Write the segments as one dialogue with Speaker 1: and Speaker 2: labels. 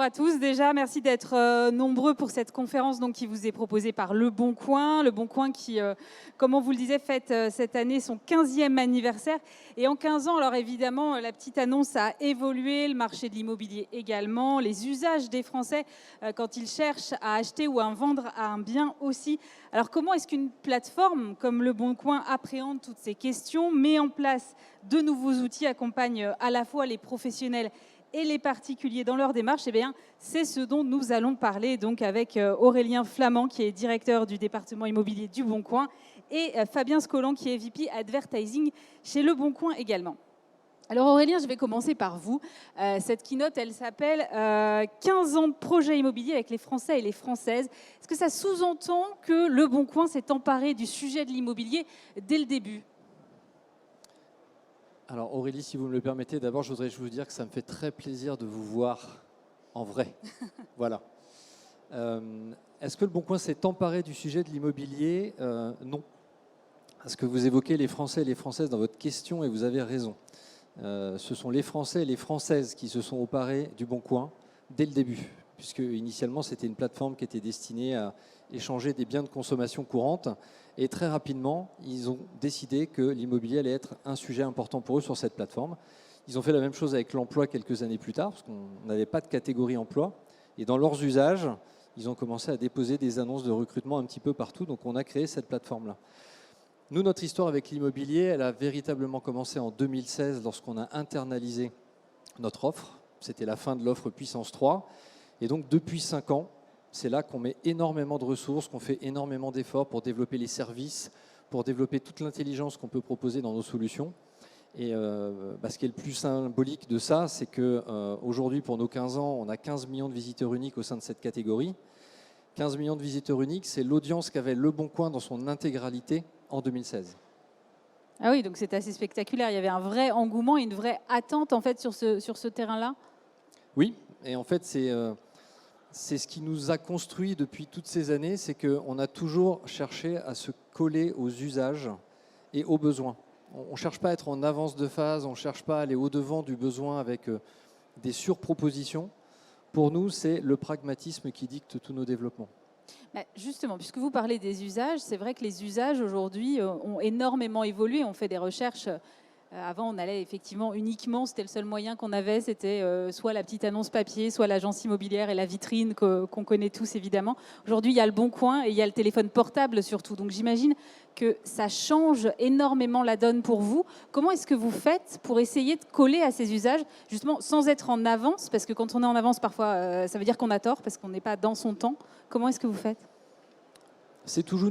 Speaker 1: à tous. Déjà, merci d'être nombreux pour cette conférence donc, qui vous est proposée par Le Bon Coin. Le Bon Coin qui, comme on vous le disait, fête cette année son 15e anniversaire. Et en 15 ans, alors évidemment, la petite annonce a évolué, le marché de l'immobilier également, les usages des Français quand ils cherchent à acheter ou à vendre un bien aussi. Alors comment est-ce qu'une plateforme comme Le Bon Coin appréhende toutes ces questions, met en place de nouveaux outils, accompagne à la fois les professionnels et les particuliers dans leur démarche? Eh bien, c'est ce dont nous allons parler donc avec Aurélien Flamand, qui est directeur du département immobilier du Bon Coin, et Fabien Scollan, qui est VP Advertising chez Le Bon Coin également. Alors Aurélien, je vais commencer par vous. Cette keynote, elle s'appelle 15 ans de projet immobilier avec les Français et les Françaises. Est-ce que ça sous-entend que Le Bon Coin s'est emparé du sujet de l'immobilier dès le début ?
Speaker 2: Alors Aurélie, si vous me le permettez, d'abord je voudrais vous dire que ça me fait très plaisir de vous voir en vrai. Voilà. Est-ce que Le Bon Coin s'est emparé du sujet de l'immobilier ? Non. Parce que vous évoquez les Français et les Françaises dans votre question et vous avez raison. Ce sont les Français et les Françaises qui se sont emparés du Bon Coin dès le début, puisque initialement c'était une plateforme qui était destinée à échanger des biens de consommation courante. Et très rapidement, ils ont décidé que l'immobilier allait être un sujet important pour eux sur cette plateforme. Ils ont fait la même chose avec l'emploi quelques années plus tard, parce qu'on n'avait pas de catégorie emploi. Et dans leurs usages, ils ont commencé à déposer des annonces de recrutement un petit peu partout. Donc on a créé cette plateforme-là. Nous, notre histoire avec l'immobilier, elle a véritablement commencé en 2016 lorsqu'on a internalisé notre offre. C'était la fin de l'offre Puissance 3. Et donc depuis 5 ans, c'est là qu'on met énormément de ressources, qu'on fait énormément d'efforts pour développer les services, pour développer toute l'intelligence qu'on peut proposer dans nos solutions. Et ce qui est le plus symbolique de ça, c'est qu'aujourd'hui, pour nos 15 ans, on a 15 millions de visiteurs uniques au sein de cette catégorie. 15 millions de visiteurs uniques, c'est l'audience qu'avait Le Bon Coin dans son intégralité en 2016.
Speaker 1: Ah oui, donc c'est assez spectaculaire. Il y avait un vrai engouement et une vraie attente en fait sur ce terrain-là.
Speaker 2: Oui, et en fait, c'est ce qui nous a construit depuis toutes ces années, c'est qu'on a toujours cherché à se coller aux usages et aux besoins. On ne cherche pas à être en avance de phase, on ne cherche pas à aller au-devant du besoin avec des surpropositions. Pour nous, c'est le pragmatisme qui dicte tous nos développements.
Speaker 1: Justement, puisque vous parlez des usages, c'est vrai que les usages aujourd'hui ont énormément évolué. On fait des recherches. Avant, on allait effectivement uniquement, c'était le seul moyen qu'on avait, c'était soit la petite annonce papier, soit l'agence immobilière et la vitrine qu'on connaît tous évidemment. Aujourd'hui, il y a Le Bon Coin et il y a le téléphone portable surtout. Donc j'imagine que ça change énormément la donne pour vous. Comment est-ce que vous faites pour essayer de coller à ces usages, justement sans être en avance? Parce que quand on est en avance, parfois, ça veut dire qu'on a tort, parce qu'on n'est pas dans son temps. Comment est-ce que vous faites ?
Speaker 2: C'est toujours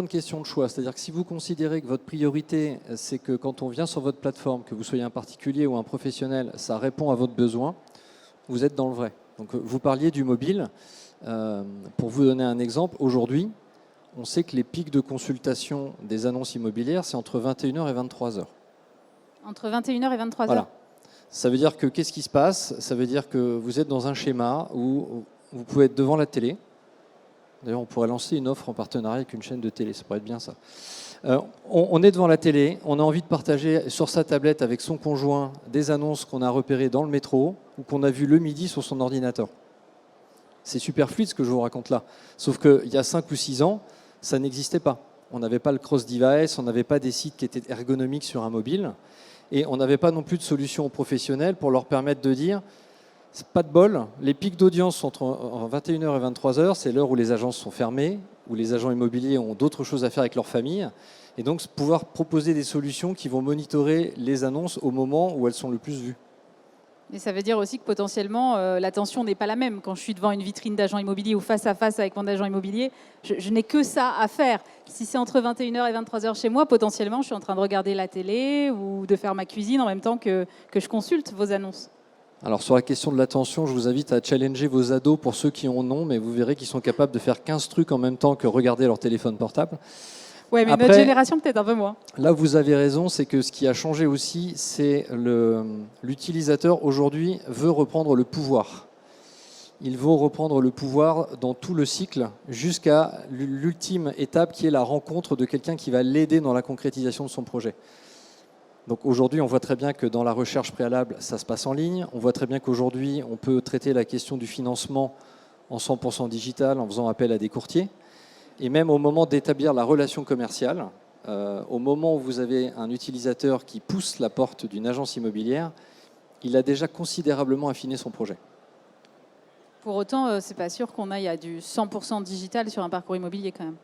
Speaker 2: une question de choix. C'est-à-dire que si vous considérez que votre priorité, c'est que quand on vient sur votre plateforme, que vous soyez un particulier ou un professionnel, ça répond à votre besoin, vous êtes dans le vrai. Donc vous parliez du mobile. Pour vous donner un exemple, aujourd'hui, on sait que les pics de consultation des annonces immobilières, c'est entre 21h et 23h.
Speaker 1: Entre 21h et 23h.
Speaker 2: Voilà. Ça veut dire que qu'est-ce qui se passe? Ça veut dire que vous êtes dans un schéma où vous pouvez être devant la télé. D'ailleurs, on pourrait lancer une offre en partenariat avec une chaîne de télé, ça pourrait être bien ça. On est devant la télé, on a envie de partager sur sa tablette avec son conjoint des annonces qu'on a repérées dans le métro ou qu'on a vues le midi sur son ordinateur. C'est super fluide ce que je vous raconte là. Sauf qu'il y a 5 ou 6 ans, ça n'existait pas. On n'avait pas le cross-device, on n'avait pas des sites qui étaient ergonomiques sur un mobile et on n'avait pas non plus de solution professionnelle pour leur permettre de dire c'est pas de bol, les pics d'audience sont en 21h et 23h, c'est l'heure où les agences sont fermées, où les agents immobiliers ont d'autres choses à faire avec leur famille, et donc pouvoir proposer des solutions qui vont monitorer les annonces au moment où elles sont le plus vues.
Speaker 1: Mais ça veut dire aussi que potentiellement, l'attention n'est pas la même. Quand je suis devant une vitrine d'agent immobilier ou face à face avec mon agent immobilier, je n'ai que ça à faire. Si c'est entre 21h et 23h chez moi, potentiellement, je suis en train de regarder la télé ou de faire ma cuisine en même temps que je consulte vos annonces.
Speaker 2: Alors sur la question de l'attention, je vous invite à challenger vos ados pour ceux qui en ont, mais vous verrez qu'ils sont capables de faire 15 trucs en même temps que regarder leur téléphone portable.
Speaker 1: Oui, mais
Speaker 2: après,
Speaker 1: notre génération peut-être un peu moins.
Speaker 2: Là, vous avez raison, c'est que ce qui a changé aussi, c'est l'utilisateur aujourd'hui veut reprendre le pouvoir. Il veut reprendre le pouvoir dans tout le cycle jusqu'à l'ultime étape qui est la rencontre de quelqu'un qui va l'aider dans la concrétisation de son projet. Donc aujourd'hui, on voit très bien que dans la recherche préalable, ça se passe en ligne. On voit très bien qu'aujourd'hui, on peut traiter la question du financement en 100% digital en faisant appel à des courtiers. Et même au moment d'établir la relation commerciale, au moment où vous avez un utilisateur qui pousse la porte d'une agence immobilière, il a déjà considérablement affiné son projet.
Speaker 1: Pour autant, c'est pas sûr qu'on aille à du 100% digital sur un parcours immobilier quand même.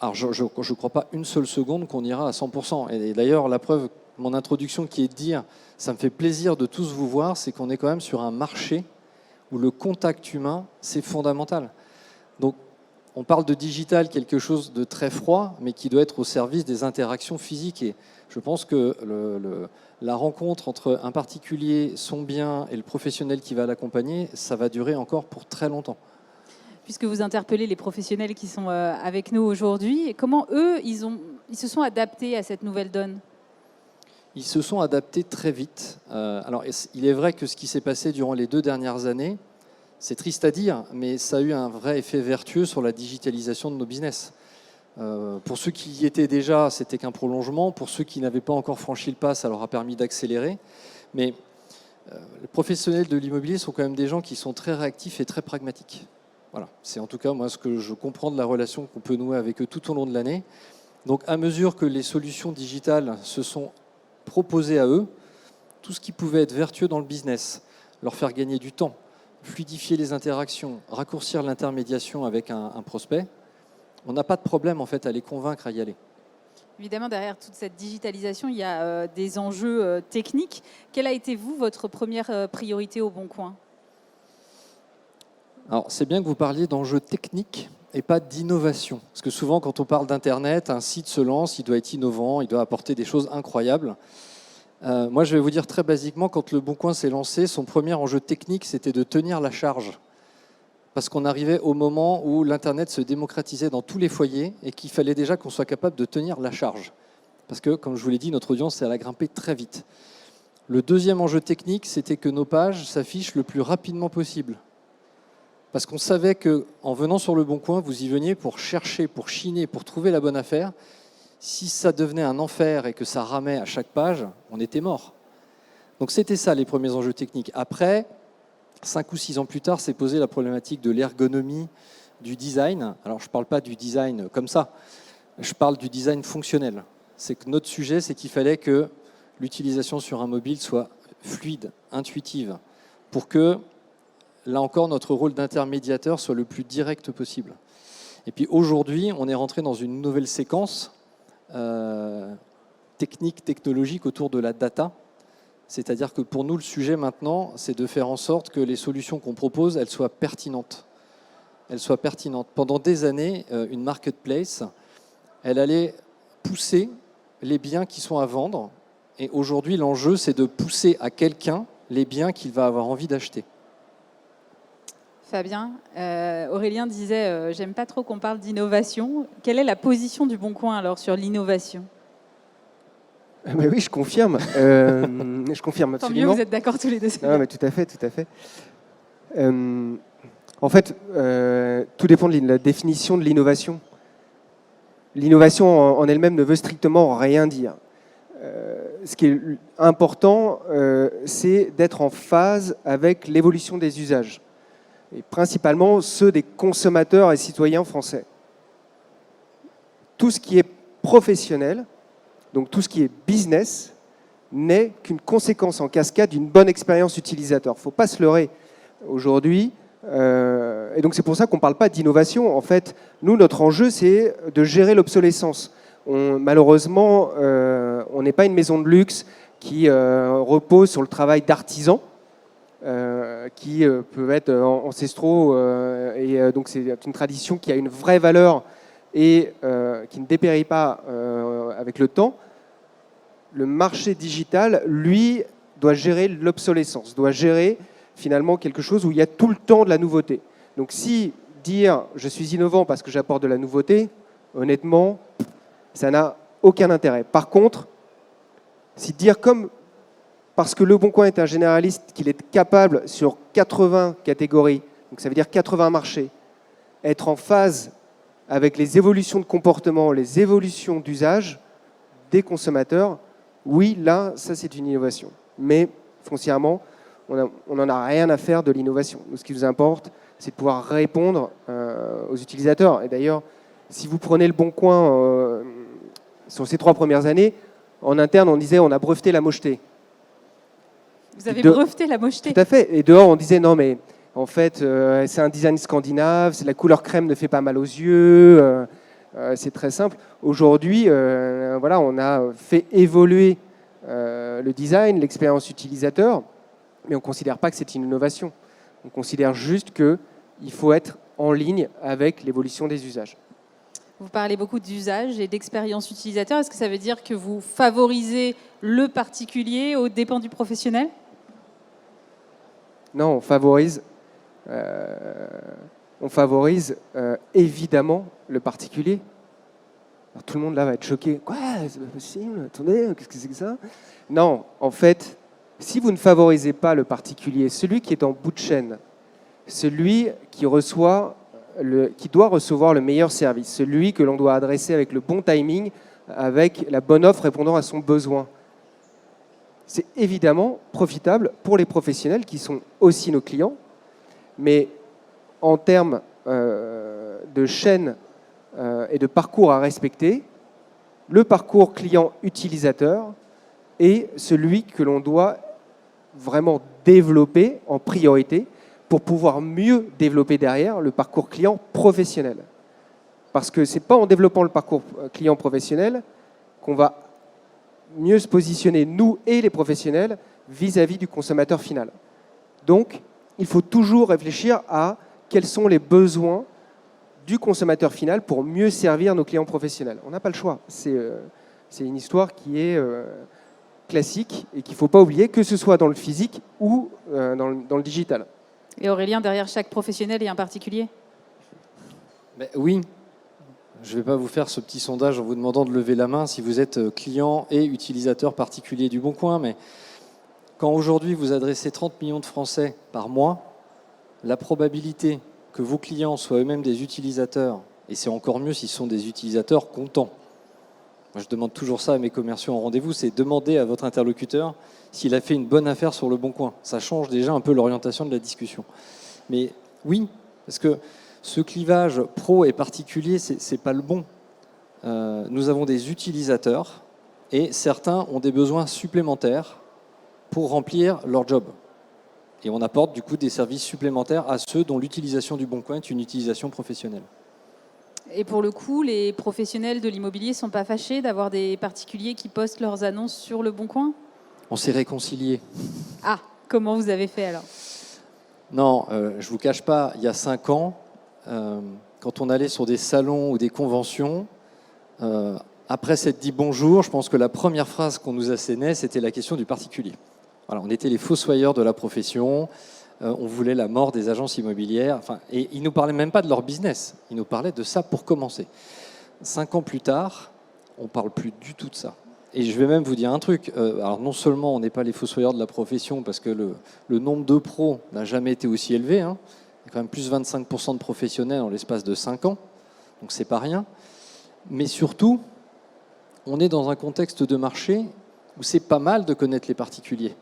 Speaker 2: Alors, je ne crois pas une seule seconde qu'on ira à 100%. Et d'ailleurs, la preuve, mon introduction qui est de dire « ça me fait plaisir de tous vous voir », c'est qu'on est quand même sur un marché où le contact humain, c'est fondamental. Donc, on parle de digital, quelque chose de très froid, mais qui doit être au service des interactions physiques. Et je pense que la rencontre entre un particulier, son bien et le professionnel qui va l'accompagner, ça va durer encore pour très longtemps.
Speaker 1: Puisque vous interpellez les professionnels qui sont avec nous aujourd'hui, comment eux, ils se sont adaptés à cette nouvelle donne?
Speaker 2: Ils se sont adaptés très vite. Alors, il est vrai que ce qui s'est passé durant les 2 dernières années, c'est triste à dire, mais ça a eu un vrai effet vertueux sur la digitalisation de nos business. Pour ceux qui y étaient déjà, c'était qu'un prolongement. Pour ceux qui n'avaient pas encore franchi le pas, ça leur a permis d'accélérer. Mais les professionnels de l'immobilier sont quand même des gens qui sont très réactifs et très pragmatiques. Voilà, c'est en tout cas moi ce que je comprends de la relation qu'on peut nouer avec eux tout au long de l'année. Donc à mesure que les solutions digitales se sont proposées à eux, tout ce qui pouvait être vertueux dans le business, leur faire gagner du temps, fluidifier les interactions, raccourcir l'intermédiation avec un prospect, on n'a pas de problème en fait à les convaincre à y aller.
Speaker 1: Évidemment, derrière toute cette digitalisation, il y a des enjeux techniques. Quelle a été, votre première priorité au Bon Coin?
Speaker 2: Alors, c'est bien que vous parliez d'enjeux techniques et pas d'innovation. Parce que souvent, quand on parle d'Internet, un site se lance, il doit être innovant, il doit apporter des choses incroyables. Moi, je vais vous dire très basiquement, quand le Bon Coin s'est lancé, son premier enjeu technique, c'était de tenir la charge. Parce qu'on arrivait au moment où l'Internet se démocratisait dans tous les foyers et qu'il fallait déjà qu'on soit capable de tenir la charge. Parce que, comme je vous l'ai dit, notre audience, elle a grimpé très vite. Le deuxième enjeu technique, c'était que nos pages s'affichent le plus rapidement possible. Parce qu'on savait qu'en venant sur le Bon Coin, vous y veniez pour chercher, pour chiner, pour trouver la bonne affaire. Si ça devenait un enfer et que ça ramait à chaque page, on était mort. Donc c'était ça les premiers enjeux techniques. Après, 5 ou 6 ans plus tard, s'est posée la problématique de l'ergonomie, du design. Alors je ne parle pas du design comme ça, je parle du design fonctionnel. C'est que notre sujet, c'est qu'il fallait que l'utilisation sur un mobile soit fluide, intuitive, pour que là encore, notre rôle d'intermédiateur soit le plus direct possible. Et puis aujourd'hui, on est rentré dans une nouvelle séquence technique, technologique autour de la data. C'est-à-dire que pour nous, le sujet maintenant, c'est de faire en sorte que les solutions qu'on propose, elles soient pertinentes. Elles soient pertinentes. Pendant des années, une marketplace, elle allait pousser les biens qui sont à vendre. Et aujourd'hui, l'enjeu, c'est de pousser à quelqu'un les biens qu'il va avoir envie d'acheter.
Speaker 1: Fabien, Aurélien disait j'aime pas trop qu'on parle d'innovation. Quelle est la position du Bon Coin alors sur l'innovation?
Speaker 3: Mais oui, je confirme. Je confirme
Speaker 1: Tant
Speaker 3: absolument.
Speaker 1: mieux, vous êtes d'accord tous les deux.
Speaker 3: Non, mais tout à fait, tout à fait. En fait, tout dépend de la définition de l'innovation. L'innovation en elle-même ne veut strictement rien dire. Ce qui est important, c'est d'être en phase avec l'évolution des usages, et principalement ceux des consommateurs et citoyens français. Tout ce qui est professionnel, donc tout ce qui est business, n'est qu'une conséquence en cascade d'une bonne expérience utilisateur. Il ne faut pas se leurrer aujourd'hui. Et donc c'est pour ça qu'on ne parle pas d'innovation. En fait, nous, notre enjeu, c'est de gérer l'obsolescence. Malheureusement, on n'est pas une maison de luxe qui repose sur le travail d'artisans, qui peuvent être ancestraux. Et donc c'est une tradition qui a une vraie valeur et qui ne dépérit pas avec le temps. Le marché digital, lui, doit gérer l'obsolescence, doit gérer finalement quelque chose où il y a tout le temps de la nouveauté. Donc si dire « je suis innovant parce que j'apporte de la nouveauté », honnêtement, ça n'a aucun intérêt. Par contre, si dire comme parce que Le Bon Coin est un généraliste, qu'il est capable sur 80 catégories, donc ça veut dire 80 marchés, être en phase avec les évolutions de comportement, les évolutions d'usage des consommateurs, oui, là, ça c'est une innovation. Mais foncièrement, on n'en a rien à faire de l'innovation. Nous, ce qui nous importe, c'est de pouvoir répondre aux utilisateurs. Et d'ailleurs, si vous prenez le Bon Coin sur ces 3 premières années, en interne, on disait on a breveté la mocheté.
Speaker 1: Vous avez breveté la mocheté.
Speaker 3: Tout à fait. Et dehors, on disait non, mais en fait, c'est un design scandinave, la couleur crème ne fait pas mal aux yeux, c'est très simple. Aujourd'hui, voilà, on a fait évoluer le design, l'expérience utilisateur, mais on ne considère pas que c'est une innovation. On considère juste qu'il faut être en ligne avec l'évolution des usages.
Speaker 1: Vous parlez beaucoup d'usage et d'expérience utilisateur. Est-ce que ça veut dire que vous favorisez le particulier aux dépens du professionnel ?
Speaker 3: Non, on favorise évidemment le particulier. Alors, tout le monde là va être choqué. Quoi ? C'est pas possible. Attendez, qu'est-ce que c'est que ça ? Non, en fait, si vous ne favorisez pas le particulier, celui qui est en bout de chaîne, celui qui doit recevoir le meilleur service, celui que l'on doit adresser avec le bon timing, avec la bonne offre répondant à son besoin, c'est évidemment profitable pour les professionnels qui sont aussi nos clients, mais en termes de chaîne et de parcours à respecter, le parcours client-utilisateur est celui que l'on doit vraiment développer en priorité pour pouvoir mieux développer derrière le parcours client professionnel. Parce que ce n'est pas en développant le parcours client professionnel qu'on va mieux se positionner, nous et les professionnels, vis-à-vis du consommateur final. Donc, il faut toujours réfléchir à quels sont les besoins du consommateur final pour mieux servir nos clients professionnels. On n'a pas le choix. C'est une histoire qui est classique et qu'il ne faut pas oublier, que ce soit dans le physique ou dans le digital.
Speaker 1: Et Aurélien, derrière chaque professionnel, il y a un particulier ?
Speaker 2: Mais oui, je ne vais pas vous faire ce petit sondage en vous demandant de lever la main si vous êtes client et utilisateur particulier du Bon Coin, mais quand aujourd'hui vous adressez 30 millions de Français par mois, la probabilité que vos clients soient eux-mêmes des utilisateurs, et c'est encore mieux s'ils sont des utilisateurs contents. Moi, je demande toujours ça à mes commerciaux en rendez-vous, c'est demander à votre interlocuteur s'il a fait une bonne affaire sur le Bon Coin. Ça change déjà un peu l'orientation de la discussion. Mais oui, parce que ce clivage pro et particulier, ce n'est pas le bon. Nous avons des utilisateurs et certains ont des besoins supplémentaires pour remplir leur job. Et on apporte du coup des services supplémentaires à ceux dont l'utilisation du Bon Coin est une utilisation professionnelle.
Speaker 1: Et pour le coup, les professionnels de l'immobilier ne sont pas fâchés d'avoir des particuliers qui postent leurs annonces sur le Bon Coin ?
Speaker 2: On s'est réconciliés.
Speaker 1: Ah, comment vous avez fait alors ?
Speaker 2: Non, je ne vous cache pas, il y a 5 ans, quand on allait sur des salons ou des conventions, après s'être dit bonjour, je pense que la première phrase qu'on nous assénait, c'était la question du particulier. Voilà, on était les fossoyeurs de la profession, on voulait la mort des agences immobilières, et ils ne nous parlaient même pas de leur business, ils nous parlaient de ça pour commencer. 5 ans plus tard, on ne parle plus du tout de ça. Et je vais même vous dire un truc, alors non seulement on n'est pas les fossoyeurs de la profession parce que le nombre de pros n'a jamais été aussi élevé, hein. Il y a quand même plus de 25% de professionnels en l'espace de 5 ans, donc c'est pas rien, mais surtout, on est dans un contexte de marché où c'est pas mal de connaître les particuliers.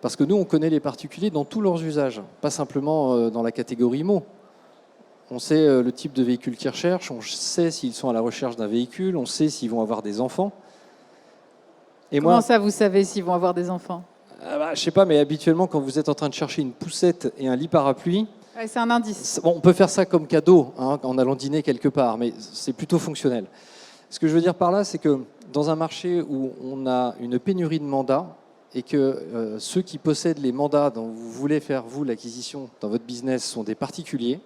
Speaker 2: Parce que nous, on connaît les particuliers dans tous leurs usages, pas simplement dans la catégorie mots. On sait le type de véhicule qu'ils recherchent, on sait s'ils sont à la recherche d'un véhicule, on sait s'ils vont avoir des enfants.
Speaker 1: Et comment ça, vous savez s'ils vont avoir des enfants ?
Speaker 2: Je ne sais pas, mais habituellement, quand vous êtes en train de chercher une poussette et un lit parapluie,
Speaker 1: ouais, c'est un indice.
Speaker 2: Bon, on peut faire ça comme cadeau, hein, en allant dîner quelque part, mais c'est plutôt fonctionnel. Ce que je veux dire par là, c'est que dans un marché où on a une pénurie de mandats et que ceux qui possèdent les mandats dont vous voulez faire, vous, l'acquisition dans votre business sont des particuliers,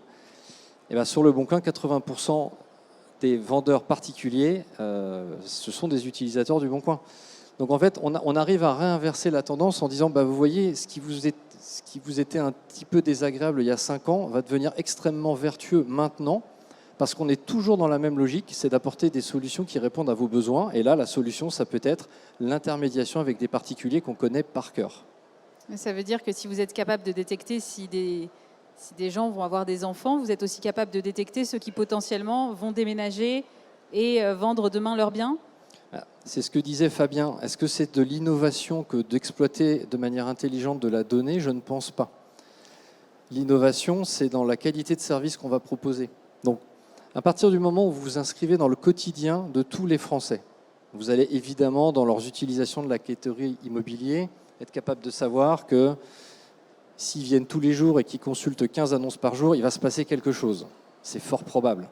Speaker 2: et bien sur le Bon Coin, 80% des vendeurs particuliers, ce sont des utilisateurs du Bon Coin. Donc en fait, on arrive à réinverser la tendance en disant, vous voyez, ce qui vous était un petit peu désagréable il y a 5 ans va devenir extrêmement vertueux maintenant, parce qu'on est toujours dans la même logique, c'est d'apporter des solutions qui répondent à vos besoins. Et là, la solution, ça peut être l'intermédiation avec des particuliers qu'on connaît par cœur.
Speaker 1: Ça veut dire que si vous êtes capable de détecter si des gens vont avoir des enfants, vous êtes aussi capable de détecter ceux qui potentiellement vont déménager et vendre demain leurs biens ?
Speaker 2: C'est ce que disait Fabien. Est-ce que c'est de l'innovation que d'exploiter de manière intelligente de la donnée? Je ne pense pas. L'innovation, c'est dans la qualité de service qu'on va proposer. Donc, à partir du moment où vous vous inscrivez dans le quotidien de tous les Français, vous allez évidemment, dans leurs utilisations de la catégorie immobilier, être capable de savoir que s'ils viennent tous les jours et qu'ils consultent 15 annonces par jour, il va se passer quelque chose. C'est fort probable.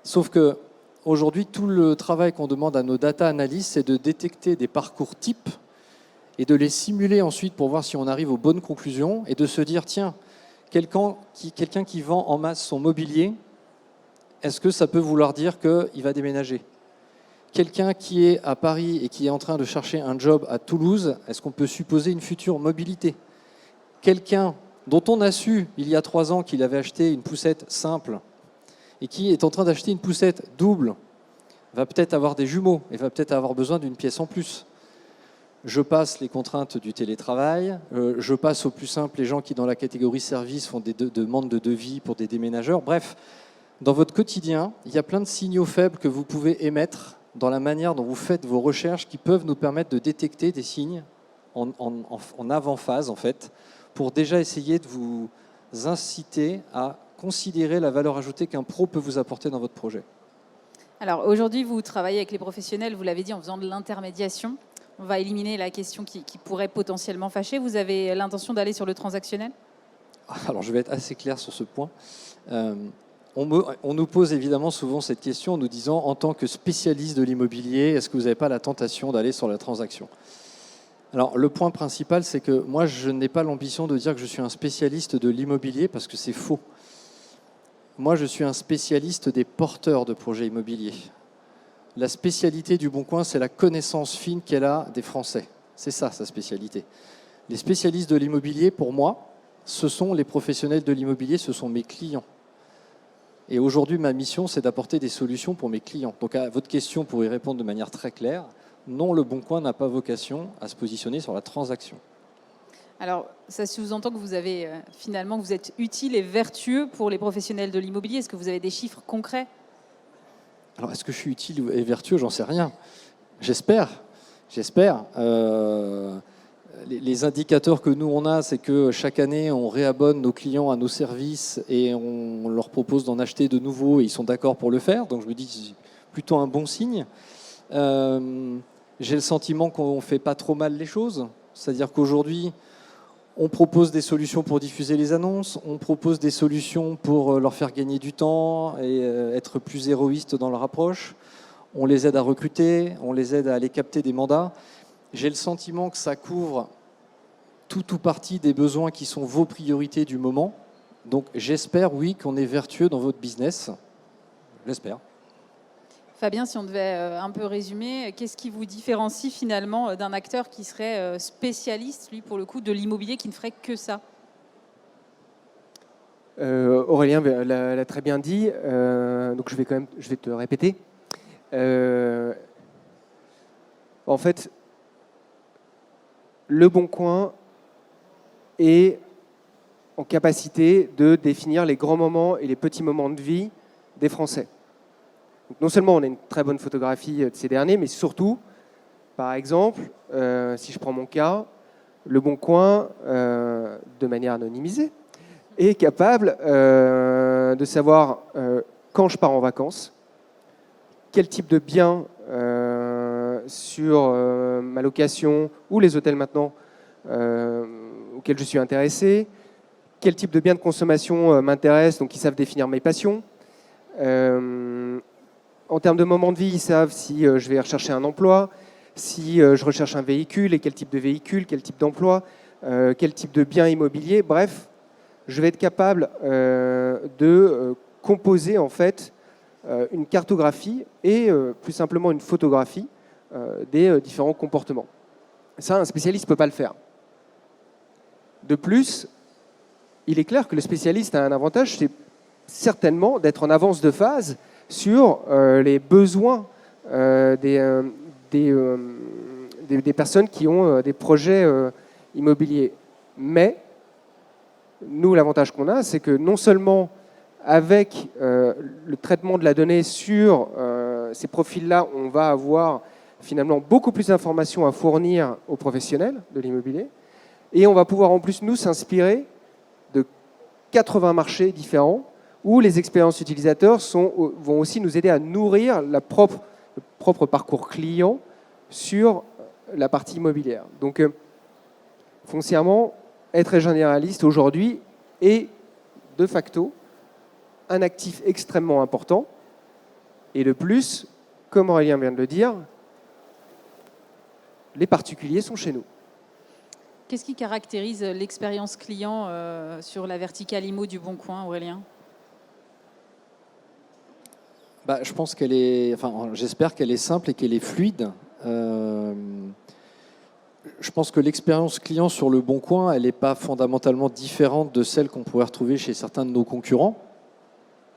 Speaker 2: Sauf que aujourd'hui, tout le travail qu'on demande à nos data analysts, c'est de détecter des parcours types et de les simuler ensuite pour voir si on arrive aux bonnes conclusions et de se dire, tiens, quelqu'un qui vend en masse son mobilier, est-ce que ça peut vouloir dire qu'il va déménager? Quelqu'un qui est à Paris et qui est en train de chercher un job à Toulouse, est-ce qu'on peut supposer une future mobilité? Quelqu'un dont on a su il y a 3 ans qu'il avait acheté une poussette simple et qui est en train d'acheter une poussette double, va peut-être avoir des jumeaux et va peut-être avoir besoin d'une pièce en plus. Je passe les contraintes du télétravail, je passe au plus simple les gens qui dans la catégorie service font des demandes de devis pour des déménageurs. Bref, dans votre quotidien, il y a plein de signaux faibles que vous pouvez émettre dans la manière dont vous faites vos recherches qui peuvent nous permettre de détecter des signes en avant-phase en fait, pour déjà essayer de vous inciter à considérer la valeur ajoutée qu'un pro peut vous apporter dans votre projet.
Speaker 1: Alors aujourd'hui, vous travaillez avec les professionnels, vous l'avez dit, en faisant de l'intermédiation. On va éliminer la question qui pourrait potentiellement fâcher. Vous avez l'intention d'aller sur le transactionnel?
Speaker 2: Alors je vais être assez clair sur ce point. On nous pose évidemment souvent cette question en nous disant, en tant que spécialiste de l'immobilier, est-ce que vous n'avez pas la tentation d'aller sur la transaction? Alors le point principal, c'est que moi je n'ai pas l'ambition de dire que je suis un spécialiste de l'immobilier parce que c'est faux. Moi je suis un spécialiste des porteurs de projets immobiliers. La spécialité du Bon Coin, c'est la connaissance fine qu'elle a des Français. C'est ça sa spécialité. Les spécialistes de l'immobilier, pour moi, ce sont les professionnels de l'immobilier, ce sont mes clients. Et aujourd'hui, ma mission, c'est d'apporter des solutions pour mes clients. Donc à votre question, pour y répondre de manière très claire, non, le Bon Coin n'a pas vocation à se positionner sur la transaction.
Speaker 1: Alors, ça sous-entend que vous avez finalement, vous êtes utile et vertueux pour les professionnels de l'immobilier. Est-ce que vous avez des chiffres concrets?
Speaker 2: Alors, est-ce que je suis utile et vertueux? J'en sais rien. J'espère. Les indicateurs que nous, on a, c'est que chaque année, on réabonne nos clients à nos services et on leur propose d'en acheter de nouveaux et ils sont d'accord pour le faire. Donc, je me dis que c'est plutôt un bon signe. J'ai le sentiment qu'on ne fait pas trop mal les choses. C'est-à-dire qu'aujourd'hui, on propose des solutions pour diffuser les annonces, on propose des solutions pour leur faire gagner du temps et être plus héroïstes dans leur approche. On les aide à recruter, on les aide à aller capter des mandats. J'ai le sentiment que ça couvre tout ou partie des besoins qui sont vos priorités du moment. Donc j'espère, oui, qu'on est vertueux dans votre business. J'espère.
Speaker 1: Fabien, si on devait un peu résumer, qu'est-ce qui vous différencie finalement d'un acteur qui serait spécialiste, lui, pour le coup, de l'immobilier, qui ne ferait que ça?
Speaker 3: Aurélien l'a très bien dit, donc je vais te répéter. En fait, Le Bon Coin est en capacité de définir les grands moments et les petits moments de vie des Français. Donc non seulement on a une très bonne photographie de ces derniers, mais surtout, par exemple, si je prends mon cas, Le Bon Coin, de manière anonymisée, est capable de savoir quand je pars en vacances, quel type de biens sur ma location ou les hôtels maintenant auxquels je suis intéressé, quel type de biens de consommation m'intéresse, donc ils savent définir mes passions. En termes de moments de vie, ils savent si je vais rechercher un emploi, si je recherche un véhicule et quel type de véhicule, quel type d'emploi, quel type de bien immobilier. Bref, je vais être capable de composer en fait une cartographie et plus simplement une photographie des différents comportements. Ça, un spécialiste ne peut pas le faire. De plus, il est clair que le spécialiste a un avantage, c'est certainement d'être en avance de phase sur les besoins des personnes qui ont des projets immobiliers. Mais nous, l'avantage qu'on a, c'est que non seulement avec le traitement de la donnée sur ces profils-là, on va avoir finalement beaucoup plus d'informations à fournir aux professionnels de l'immobilier. Et on va pouvoir en plus nous s'inspirer de 80 marchés différents où les expériences utilisateurs vont aussi nous aider à nourrir le propre parcours client sur la partie immobilière. Donc, foncièrement, être généraliste aujourd'hui est de facto un actif extrêmement important. Et de plus, comme Aurélien vient de le dire, les particuliers sont chez nous.
Speaker 1: Qu'est-ce qui caractérise l'expérience client sur la verticale IMO du Bon Coin, Aurélien ?
Speaker 2: Je pense qu'elle est, j'espère qu'elle est simple et qu'elle est fluide. Je pense que l'expérience client sur le Bon Coin, elle n'est pas fondamentalement différente de celle qu'on pourrait retrouver chez certains de nos concurrents,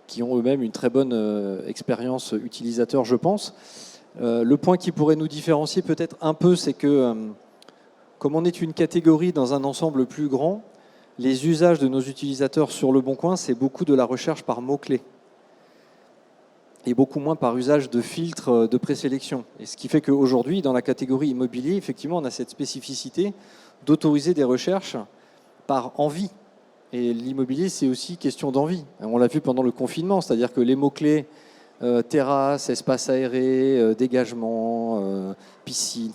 Speaker 2: qui ont eux-mêmes une très bonne expérience utilisateur, je pense. Le point qui pourrait nous différencier peut-être un peu, c'est que comme on est une catégorie dans un ensemble plus grand, les usages de nos utilisateurs sur le Bon Coin, c'est beaucoup de la recherche par mots-clés et beaucoup moins par usage de filtres de présélection. Et ce qui fait qu'aujourd'hui, dans la catégorie immobilier, effectivement, on a cette spécificité d'autoriser des recherches par envie. Et l'immobilier, c'est aussi question d'envie. On l'a vu pendant le confinement, c'est-à-dire que les mots-clés terrasse, espace aéré, dégagement, piscine,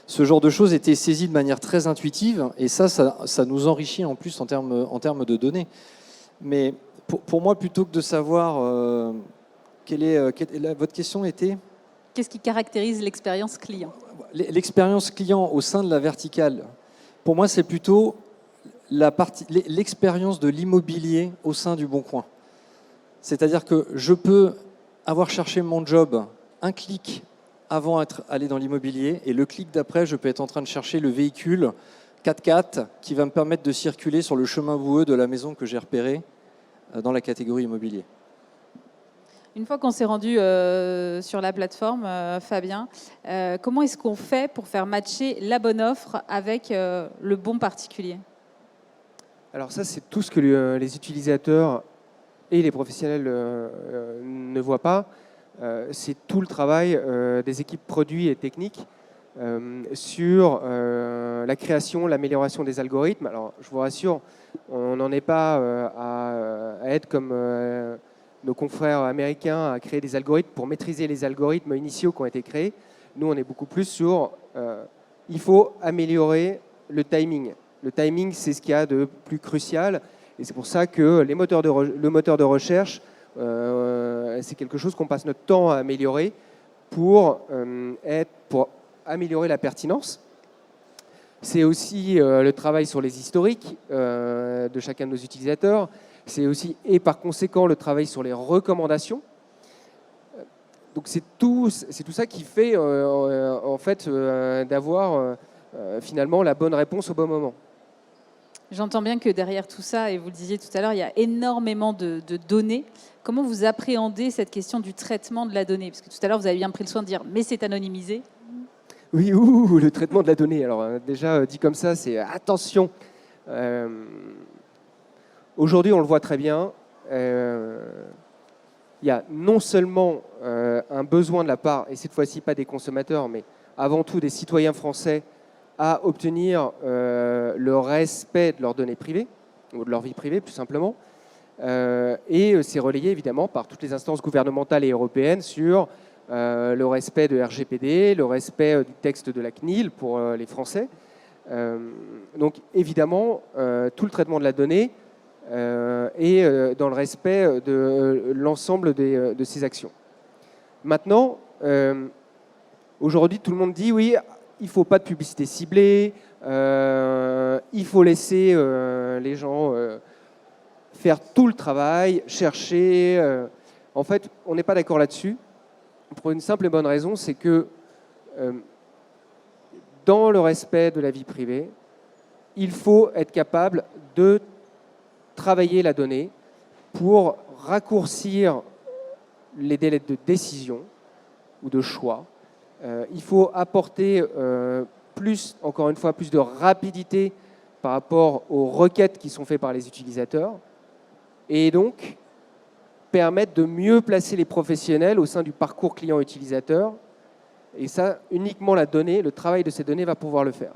Speaker 2: ce genre de choses étaient saisies de manière très intuitive, et ça nous enrichit en plus en termes de données. Mais pour moi, plutôt que de savoir... votre question était ?
Speaker 1: Qu'est-ce qui caractérise l'expérience client ?
Speaker 2: L'expérience client au sein de la verticale, pour moi, c'est plutôt l'expérience de l'immobilier au sein du Bon Coin. C'est-à-dire que je peux avoir cherché mon job un clic avant d'aller dans l'immobilier, et le clic d'après, je peux être en train de chercher le véhicule 4x4 qui va me permettre de circuler sur le chemin boueux de la maison que j'ai repéré dans la catégorie immobilier.
Speaker 1: Une fois qu'on s'est rendu sur la plateforme, Fabien, comment est-ce qu'on fait pour faire matcher la bonne offre avec le bon particulier ?
Speaker 3: Alors ça, c'est tout ce que les utilisateurs et les professionnels ne voient pas. C'est tout le travail des équipes produits et techniques sur la création, l'amélioration des algorithmes. Alors, je vous rassure, on n'en est pas à être comme... nos confrères américains à créer des algorithmes pour maîtriser les algorithmes initiaux qui ont été créés. Nous, on est beaucoup plus sur il faut améliorer le timing. Le timing, c'est ce qu'il y a de plus crucial. Et c'est pour ça que le moteur de recherche, c'est quelque chose qu'on passe notre temps à améliorer pour améliorer la pertinence. C'est aussi le travail sur les historiques de chacun de nos utilisateurs. C'est aussi, et par conséquent, le travail sur les recommandations. Donc c'est tout ça qui fait en fait d'avoir finalement la bonne réponse au bon moment.
Speaker 1: J'entends bien que derrière tout ça, et vous le disiez tout à l'heure, il y a énormément de données. Comment vous appréhendez cette question du traitement de la donnée ? Parce que tout à l'heure, vous avez bien pris le soin de dire « mais c'est anonymisé ». Oui,
Speaker 3: le traitement de la donnée. Alors déjà, dit comme ça, c'est attention. Aujourd'hui, on le voit très bien, il y a non seulement un besoin de la part, et cette fois-ci pas des consommateurs, mais avant tout des citoyens français, à obtenir le respect de leurs données privées, ou de leur vie privée plus simplement, et c'est relayé évidemment par toutes les instances gouvernementales et européennes sur le respect de RGPD, le respect du texte de la CNIL pour les Français. Donc évidemment, tout le traitement de la donnée et dans le respect de l'ensemble de ces actions. Maintenant, aujourd'hui, tout le monde dit oui, il ne faut pas de publicité ciblée, il faut laisser les gens faire tout le travail, chercher. En fait, on n'est pas d'accord là-dessus, pour une simple et bonne raison, c'est que dans le respect de la vie privée, il faut être capable de travailler la donnée pour raccourcir les délais de décision ou de choix. Il faut apporter encore une fois, plus de rapidité par rapport aux requêtes qui sont faites par les utilisateurs et donc permettre de mieux placer les professionnels au sein du parcours client-utilisateur Et ça, uniquement la donnée, le travail de ces données va pouvoir le faire.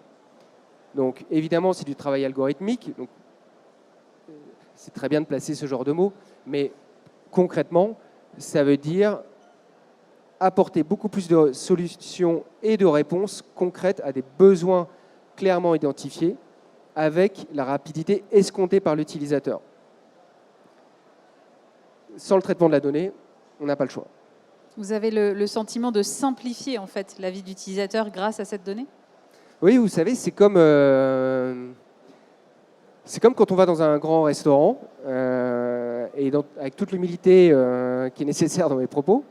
Speaker 3: Donc évidemment, c'est du travail algorithmique. Donc, c'est très bien de placer ce genre de mots, mais concrètement, ça veut dire apporter beaucoup plus de solutions et de réponses concrètes à des besoins clairement identifiés avec la rapidité escomptée par l'utilisateur. Sans le traitement de la donnée, on n'a pas le choix.
Speaker 1: Vous avez le sentiment de simplifier en fait la vie de l'utilisateur grâce à cette donnée?
Speaker 3: Oui, vous savez, c'est comme quand on va dans un grand restaurant, et avec toute l'humilité qui est nécessaire dans mes propos,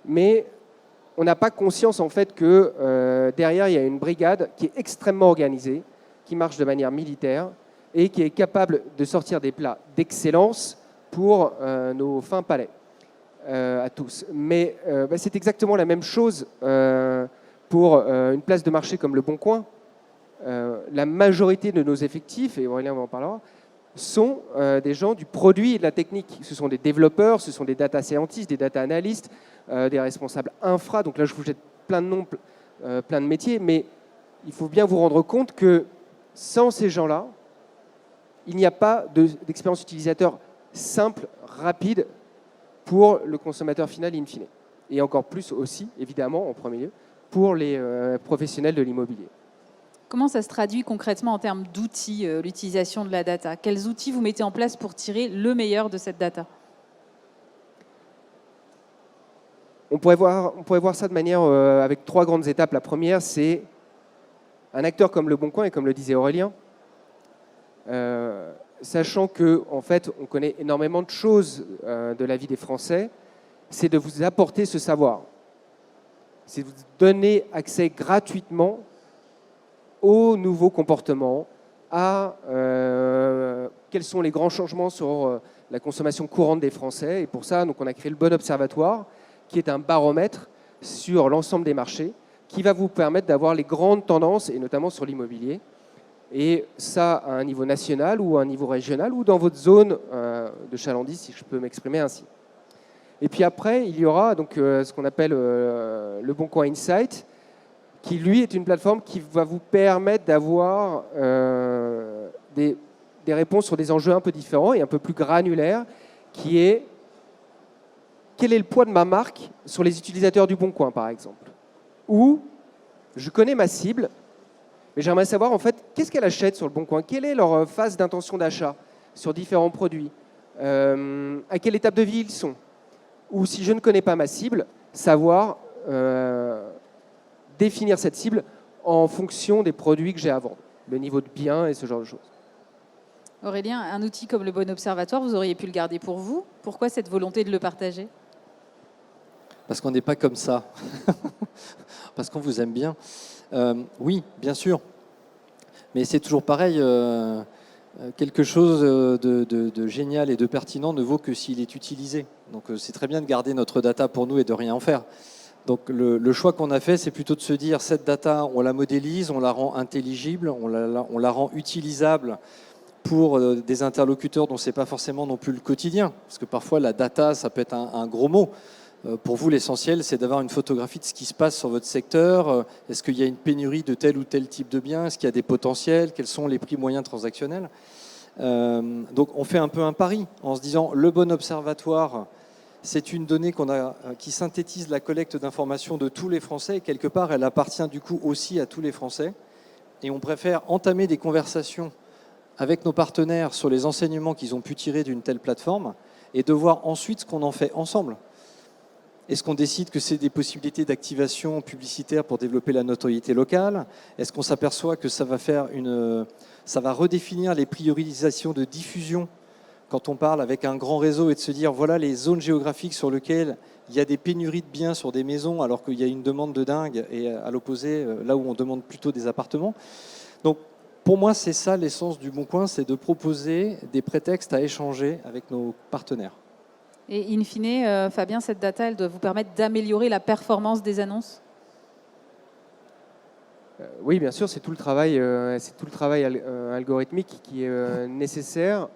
Speaker 3: mais on n'a pas conscience en fait que derrière, il y a une brigade qui est extrêmement organisée, qui marche de manière militaire et qui est capable de sortir des plats d'excellence pour nos fins palais à tous. Mais c'est exactement la même chose pour une place de marché comme Le Bon Coin. La majorité de nos effectifs, et Aurélien en parlera, sont des gens du produit et de la technique. Ce sont des développeurs, ce sont des data scientists, des data analystes, des responsables infra. Donc là, je vous jette plein de noms, plein de métiers, mais il faut bien vous rendre compte que sans ces gens-là, il n'y a pas d'expérience utilisateur simple, rapide pour le consommateur final in fine. Et encore plus aussi, évidemment, en premier lieu, pour les professionnels de l'immobilier.
Speaker 1: Comment ça se traduit concrètement en termes d'outils, l'utilisation de la data? Quels outils vous mettez en place pour tirer le meilleur de cette data?
Speaker 3: On pourrait voir ça de manière avec 3 grandes étapes. La première, c'est un acteur comme Le Bon Coin, et comme le disait Aurélien, sachant que en fait, on connaît énormément de choses de la vie des Français, c'est de vous apporter ce savoir. C'est de vous donner accès gratuitement aux nouveaux comportements, à quels sont les grands changements sur la consommation courante des Français. Et pour ça, donc, on a créé le Bon Observatoire, qui est un baromètre sur l'ensemble des marchés, qui va vous permettre d'avoir les grandes tendances, et notamment sur l'immobilier. Et ça, à un niveau national ou à un niveau régional, ou dans votre zone de chalandise, si je peux m'exprimer ainsi. Et puis après, il y aura donc, ce qu'on appelle le Bon Coin Insight, qui, lui, est une plateforme qui va vous permettre d'avoir des réponses sur des enjeux un peu différents et un peu plus granulaires, qui est quel est le poids de ma marque sur les utilisateurs du Bon Coin, par exemple. Ou je connais ma cible, mais j'aimerais savoir en fait qu'est-ce qu'elle achète sur le Bon Coin, quelle est leur phase d'intention d'achat sur différents produits, à quelle étape de vie ils sont. Ou si je ne connais pas ma cible, savoir définir cette cible en fonction des produits que j'ai à vendre, le niveau de bien et ce genre de choses.
Speaker 1: Aurélien, un outil comme le Bon Observatoire, vous auriez pu le garder pour vous. Pourquoi cette volonté de le partager?
Speaker 2: Parce qu'on n'est pas comme ça. Parce qu'on vous aime bien. Oui, bien sûr. Mais c'est toujours pareil. Quelque chose de génial et de pertinent ne vaut que s'il est utilisé. Donc c'est très bien de garder notre data pour nous et de rien en faire. Donc le choix qu'on a fait, c'est plutôt de se dire cette data, on la modélise, on la rend intelligible, on la rend utilisable pour des interlocuteurs dont ce n'est pas forcément non plus le quotidien. Parce que parfois la data, ça peut être un gros mot. Pour vous, l'essentiel, c'est d'avoir une photographie de ce qui se passe sur votre secteur. Est-ce qu'il y a une pénurie de tel ou tel type de bien? Est-ce qu'il y a des potentiels? Quels sont les prix moyens transactionnels? Donc on fait un peu un pari en se disant le Bon Observatoire, c'est une donnée qui synthétise la collecte d'informations de tous les Français et quelque part, elle appartient du coup aussi à tous les Français. Et on préfère entamer des conversations avec nos partenaires sur les enseignements qu'ils ont pu tirer d'une telle plateforme et de voir ensuite ce qu'on en fait ensemble. Est-ce qu'on décide que c'est des possibilités d'activation publicitaire pour développer la notoriété locale? Est-ce qu'on s'aperçoit que ça va redéfinir les priorisations de diffusion quand on parle avec un grand réseau et de se dire voilà les zones géographiques sur lesquelles il y a des pénuries de biens sur des maisons alors qu'il y a une demande de dingue et à l'opposé, là où on demande plutôt des appartements. Donc pour moi, c'est ça l'essence du Bon Coin, c'est de proposer des prétextes à échanger avec nos partenaires.
Speaker 1: Et in fine, Fabien, cette data, elle doit vous permettre d'améliorer la performance des annonces?
Speaker 3: Oui, bien sûr, c'est tout le travail algorithmique qui est nécessaire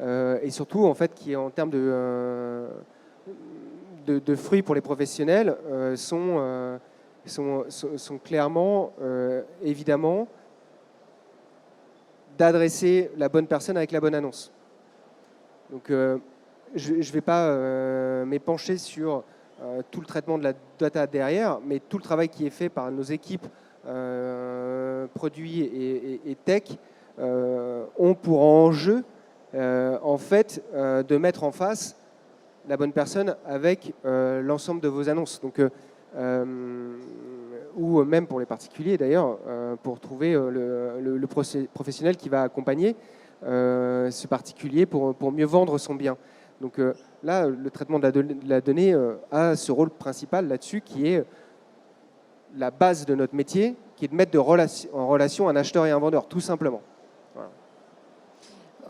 Speaker 3: et surtout, en fait, qui est en termes de fruits pour les professionnels, sont sont clairement, évidemment, d'adresser la bonne personne avec la bonne annonce. Donc, je ne vais pas m'épancher sur tout le traitement de la data derrière, mais tout le travail qui est fait par nos équipes produits et tech ont pour enjeu, en fait, de mettre en face la bonne personne avec l'ensemble de vos annonces. Donc, ou même pour les particuliers d'ailleurs, pour trouver le professionnel qui va accompagner ce particulier pour mieux vendre son bien. Donc là, le traitement de la donnée a ce rôle principal là-dessus qui est la base de notre métier, qui est de mettre en relation un acheteur et un vendeur, tout simplement. Voilà.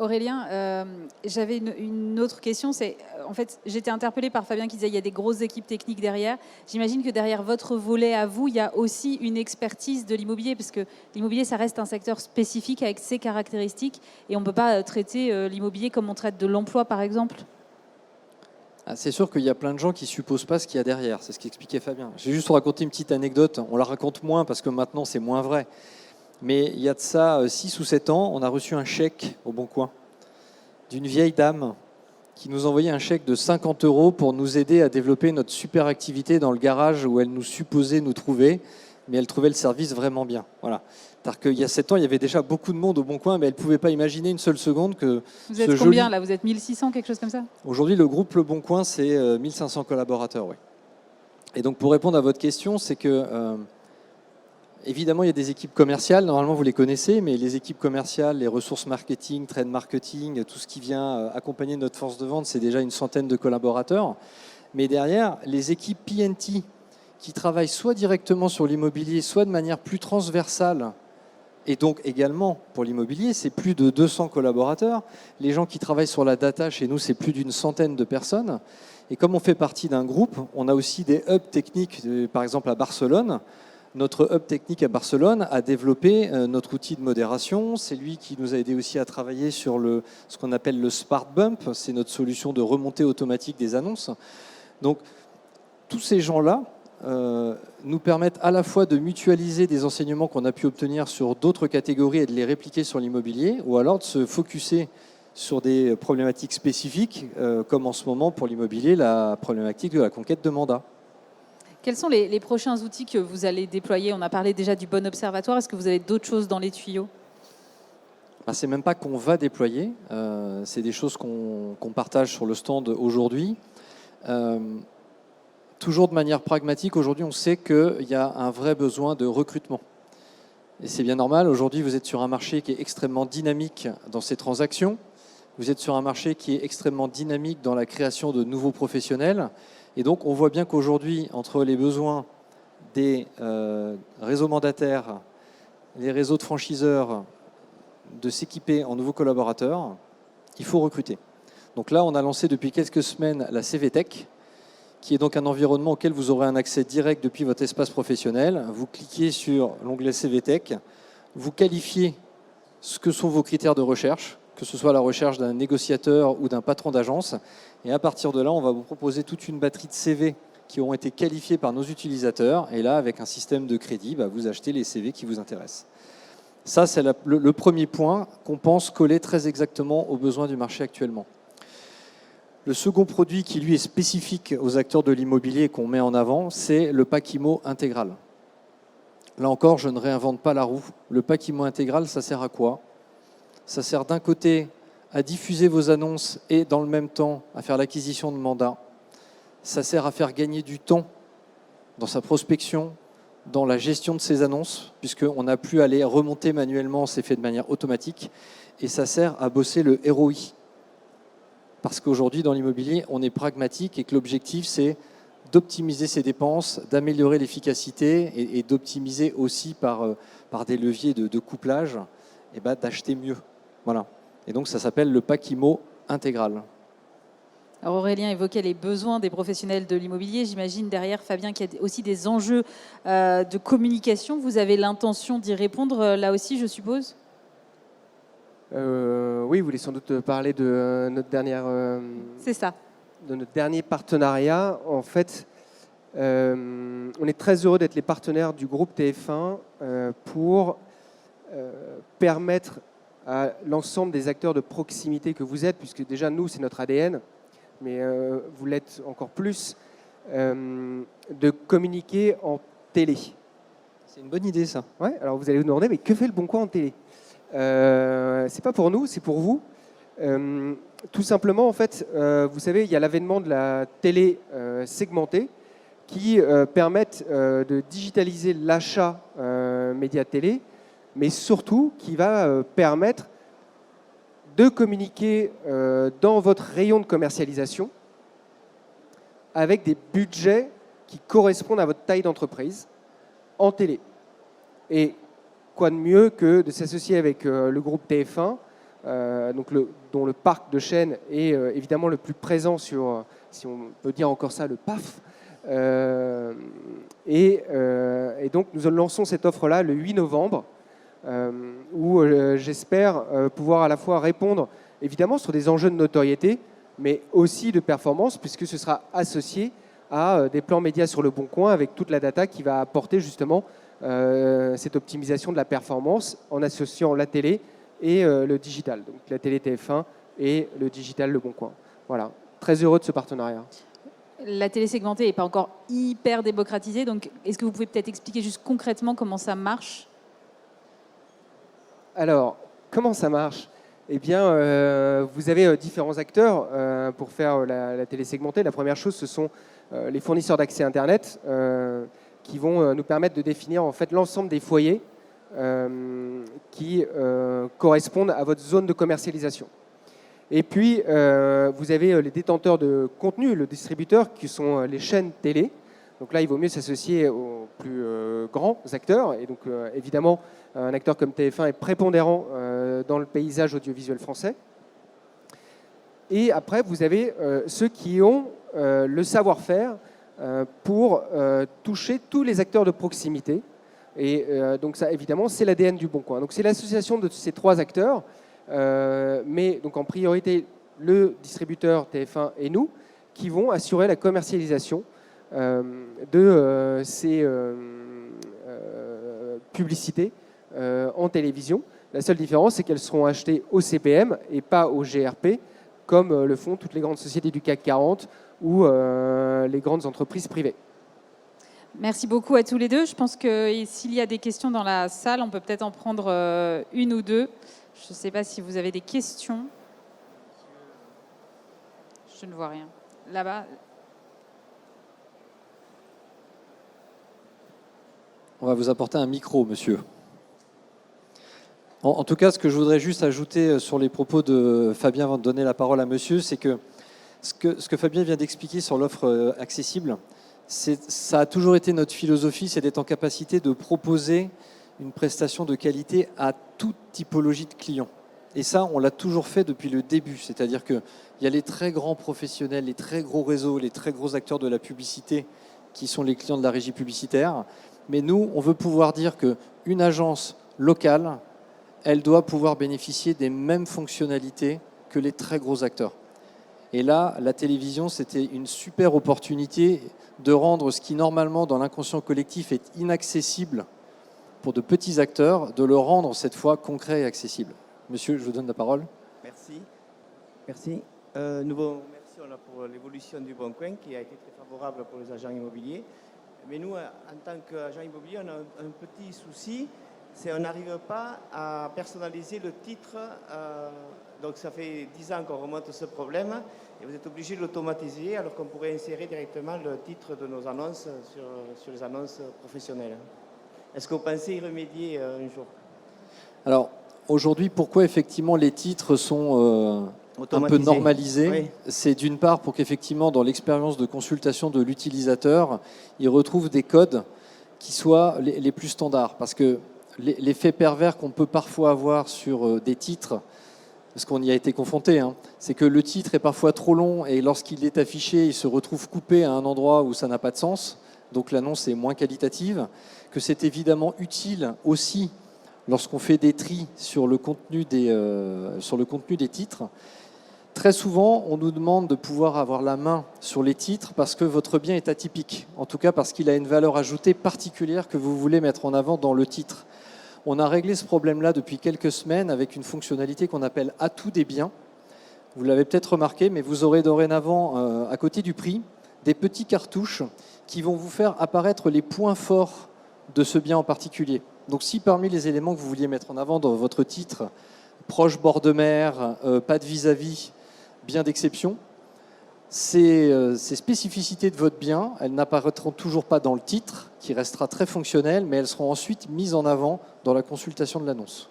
Speaker 1: Aurélien, j'avais une autre question. C'est, en fait, j'étais interpellée par Fabien qui disait qu'il y a des grosses équipes techniques derrière. J'imagine que derrière votre volet à vous, il y a aussi une expertise de l'immobilier, parce que l'immobilier, ça reste un secteur spécifique avec ses caractéristiques, et on ne peut pas traiter l'immobilier comme on traite de l'emploi, par exemple.
Speaker 2: C'est sûr qu'il y a plein de gens qui ne supposent pas ce qu'il y a derrière. C'est ce qu'expliquait Fabien. J'ai juste raconté une petite anecdote. On la raconte moins parce que maintenant, c'est moins vrai. Mais il y a de ça 6 ou 7 ans, on a reçu un chèque au Bon Coin d'une vieille dame qui nous envoyait un chèque de 50 € pour nous aider à développer notre super activité dans le garage où elle nous supposait nous trouver, mais elle trouvait le service vraiment bien. Voilà. C'est-à-dire qu'il y a 7 ans, il y avait déjà beaucoup de monde au Bon Coin, mais elle ne pouvait pas imaginer une seule seconde que
Speaker 1: vous êtes combien là? Vous êtes 1600, quelque chose comme ça?
Speaker 2: Aujourd'hui, le groupe Le Bon Coin, c'est 1500 collaborateurs. Oui. Et donc, pour répondre à votre question, c'est que... évidemment, il y a des équipes commerciales, normalement vous les connaissez, mais les équipes commerciales, les ressources marketing, trade marketing, tout ce qui vient accompagner notre force de vente, c'est déjà une centaine de collaborateurs. Mais derrière, les équipes P&T qui travaillent soit directement sur l'immobilier, soit de manière plus transversale, et donc également pour l'immobilier, c'est plus de 200 collaborateurs. Les gens qui travaillent sur la data, chez nous, c'est plus d'une centaine de personnes. Et comme on fait partie d'un groupe, on a aussi des hubs techniques, par exemple à Barcelone. Notre hub technique à Barcelone a développé notre outil de modération. C'est lui qui nous a aidé aussi à travailler sur ce qu'on appelle le Smart Bump. C'est notre solution de remontée automatique des annonces. Donc, tous ces gens-là nous permettent à la fois de mutualiser des enseignements qu'on a pu obtenir sur d'autres catégories et de les répliquer sur l'immobilier, ou alors de se focuser sur des problématiques spécifiques, comme en ce moment pour l'immobilier, la problématique de la conquête de mandat.
Speaker 1: Quels sont les prochains outils que vous allez déployer? On a parlé déjà du Bon Observatoire. Est-ce que vous avez d'autres choses dans les tuyaux?
Speaker 2: C'est même pas qu'on va déployer. C'est des choses qu'on partage sur le stand aujourd'hui. Toujours de manière pragmatique, aujourd'hui, on sait qu'il y a un vrai besoin de recrutement. Et c'est bien normal. Aujourd'hui, vous êtes sur un marché qui est extrêmement dynamique dans ses transactions. Vous êtes sur un marché qui est extrêmement dynamique dans la création de nouveaux professionnels. Et donc, on voit bien qu'aujourd'hui, entre les besoins des réseaux mandataires, les réseaux de franchiseurs, de s'équiper en nouveaux collaborateurs, il faut recruter. Donc là, on a lancé depuis quelques semaines la CVTech, qui est donc un environnement auquel vous aurez un accès direct depuis votre espace professionnel. Vous cliquez sur l'onglet CVTech, vous qualifiez ce que sont vos critères de recherche, que ce soit la recherche d'un négociateur ou d'un patron d'agence. Et à partir de là, on va vous proposer toute une batterie de CV qui auront été qualifiés par nos utilisateurs. Et là, avec un système de crédit, vous achetez les CV qui vous intéressent. Ça, c'est le premier point qu'on pense coller très exactement aux besoins du marché actuellement. Le second produit qui, lui, est spécifique aux acteurs de l'immobilier qu'on met en avant, c'est le pack IMO intégral. Là encore, je ne réinvente pas la roue. Le pack IMO intégral, ça sert à quoi? Ça sert d'un côté à diffuser vos annonces et dans le même temps à faire l'acquisition de mandats. Ça sert à faire gagner du temps dans sa prospection, dans la gestion de ses annonces, puisqu'on n'a plus à les remonter manuellement, c'est fait de manière automatique. Et ça sert à bosser le ROI. Parce qu'aujourd'hui, dans l'immobilier, on est pragmatique et que l'objectif, c'est d'optimiser ses dépenses, d'améliorer l'efficacité et d'optimiser aussi par des leviers de couplage, et d'acheter mieux. Voilà. Et donc, ça s'appelle le pack IMO intégral.
Speaker 1: Alors Aurélien évoquait les besoins des professionnels de l'immobilier. J'imagine derrière, Fabien, qu'il y a aussi des enjeux de communication. Vous avez l'intention d'y répondre là aussi, je suppose?
Speaker 3: Oui, vous voulez sans doute parler de notre
Speaker 1: C'est ça.
Speaker 3: de notre dernier partenariat. En fait, On est très heureux d'être les partenaires du groupe TF1 pour permettre à l'ensemble des acteurs de proximité que vous êtes, puisque déjà nous, c'est notre ADN, mais vous l'êtes encore plus, de communiquer en télé.
Speaker 2: C'est une bonne idée, ça.
Speaker 3: Ouais, alors vous allez vous demander, mais que fait le Bon Coin en télé? C'est pas pour nous, c'est pour vous. Tout simplement, en fait, vous savez, il y a l'avènement de la télé segmentée qui permettent de digitaliser l'achat média télé, mais surtout qui va permettre de communiquer dans votre rayon de commercialisation avec des budgets qui correspondent à votre taille d'entreprise en télé. Et quoi de mieux que de s'associer avec le groupe TF1, dont le parc de chaînes est évidemment le plus présent sur, si on peut dire encore ça, le PAF. Et donc nous lançons cette offre-là le 8 novembre, où j'espère pouvoir à la fois répondre évidemment sur des enjeux de notoriété, mais aussi de performance, puisque ce sera associé à des plans médias sur le Bon Coin avec toute la data qui va apporter justement cette optimisation de la performance en associant la télé et le digital. Donc la télé TF1 et le digital Le Bon Coin. Voilà, très heureux de ce partenariat.
Speaker 1: La télé segmentée n'est pas encore hyper démocratisée, donc est-ce que vous pouvez peut-être expliquer juste concrètement comment ça marche?
Speaker 3: Alors, comment ça marche? Eh bien, vous avez différents acteurs pour faire la télé segmentée. La première chose, ce sont les fournisseurs d'accès Internet qui vont nous permettre de définir en fait l'ensemble des foyers qui correspondent à votre zone de commercialisation. Et puis, vous avez les détenteurs de contenu, le distributeur, qui sont les chaînes télé. Donc là, il vaut mieux s'associer aux plus grands acteurs. Et donc, évidemment, un acteur comme TF1 est prépondérant dans le paysage audiovisuel français. Et après, vous avez ceux qui ont le savoir-faire pour toucher tous les acteurs de proximité. Et donc ça, évidemment, c'est l'ADN du Bon Coin. Donc c'est l'association de ces trois acteurs, mais donc en priorité le distributeur TF1 et nous, qui vont assurer la commercialisation de ces publicités en télévision. La seule différence, c'est qu'elles seront achetées au CPM et pas au GRP, comme le font toutes les grandes sociétés du CAC 40 ou les grandes entreprises privées.
Speaker 1: Merci beaucoup à tous les deux. Je pense que s'il y a des questions dans la salle, on peut peut-être en prendre une ou deux. Je ne sais pas si vous avez des questions. Je ne vois rien. Là-bas.
Speaker 2: On va vous apporter un micro, monsieur. En tout cas, ce que je voudrais juste ajouter sur les propos de Fabien avant de donner la parole à monsieur, c'est que ce que Fabien vient d'expliquer sur l'offre accessible, ça a toujours été notre philosophie, c'est d'être en capacité de proposer une prestation de qualité à toute typologie de clients. Et ça, on l'a toujours fait depuis le début. C'est-à-dire qu'il y a les très grands professionnels, les très gros réseaux, les très gros acteurs de la publicité qui sont les clients de la régie publicitaire. Mais nous, on veut pouvoir dire qu'une agence locale, elle doit pouvoir bénéficier des mêmes fonctionnalités que les très gros acteurs. Et là, la télévision, c'était une super opportunité de rendre ce qui, normalement, dans l'inconscient collectif, est inaccessible pour de petits acteurs, de le rendre, cette fois, concret et accessible. Monsieur, je vous donne la parole.
Speaker 4: Merci. Merci. Merci pour l'évolution du Bon Coin, qui a été très favorable pour les agents immobiliers. Mais nous, en tant qu'agents immobiliers, on a un petit souci, c'est qu'on n'arrive pas à personnaliser le titre. Donc ça fait 10 ans qu'on remonte ce problème et vous êtes obligé de l'automatiser alors qu'on pourrait insérer directement le titre de nos annonces sur les annonces professionnelles. Est-ce que vous pensez y remédier un jour?
Speaker 2: Alors, aujourd'hui, pourquoi effectivement les titres sont un peu normalisés? Oui. C'est d'une part pour qu'effectivement, dans l'expérience de consultation de l'utilisateur, il retrouve des codes qui soient les plus standards. Parce que l'effet pervers qu'on peut parfois avoir sur des titres, parce qu'on y a été confronté, c'est que le titre est parfois trop long et lorsqu'il est affiché, il se retrouve coupé à un endroit où ça n'a pas de sens, donc l'annonce est moins qualitative, que c'est évidemment utile aussi lorsqu'on fait des tris sur le contenu des titres, Très souvent, on nous demande de pouvoir avoir la main sur les titres parce que votre bien est atypique, en tout cas parce qu'il a une valeur ajoutée particulière que vous voulez mettre en avant dans le titre. On a réglé ce problème-là depuis quelques semaines avec une fonctionnalité qu'on appelle atout des biens. Vous l'avez peut-être remarqué, mais vous aurez dorénavant, à côté du prix, des petits cartouches qui vont vous faire apparaître les points forts de ce bien en particulier. Donc si parmi les éléments que vous vouliez mettre en avant dans votre titre, proche bord de mer, pas de vis-à-vis, bien d'exception, ces spécificités de votre bien, elles n'apparaîtront toujours pas dans le titre, qui restera très fonctionnel, mais elles seront ensuite mises en avant dans la consultation de l'annonce.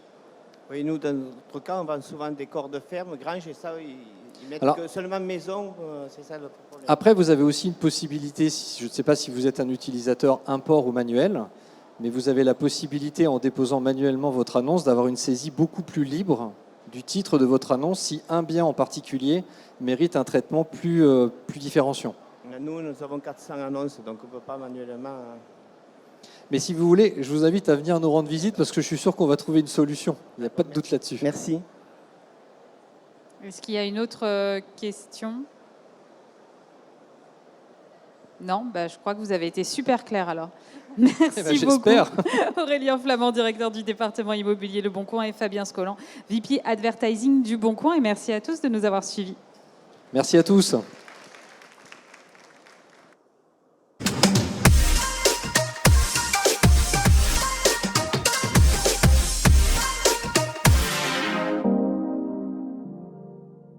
Speaker 4: Oui, nous, dans notre cas, on vend souvent des corps de ferme, granges, et ça, ils mettent
Speaker 2: Alors,
Speaker 4: que seulement maison, c'est ça le problème.
Speaker 2: Après, vous avez aussi une possibilité, je ne sais pas si vous êtes un utilisateur import ou manuel, mais vous avez la possibilité, en déposant manuellement votre annonce, d'avoir une saisie beaucoup plus libre du titre de votre annonce si un bien en particulier mérite un traitement plus différenciant.
Speaker 4: Nous avons 400 annonces, donc on ne peut pas manuellement...
Speaker 2: Mais si vous voulez, je vous invite à venir nous rendre visite parce que je suis sûr qu'on va trouver une solution. Il n'y a pas de doute là-dessus.
Speaker 4: Merci.
Speaker 1: Est-ce qu'il y a une autre question? Non, je crois que vous avez été super clair alors. Merci beaucoup. Aurélien Flamand, directeur du département immobilier Le Bon Coin, et Fabien Scollan, VP Advertising du Bon Coin. Et merci à tous de nous avoir suivis.
Speaker 2: Merci à tous.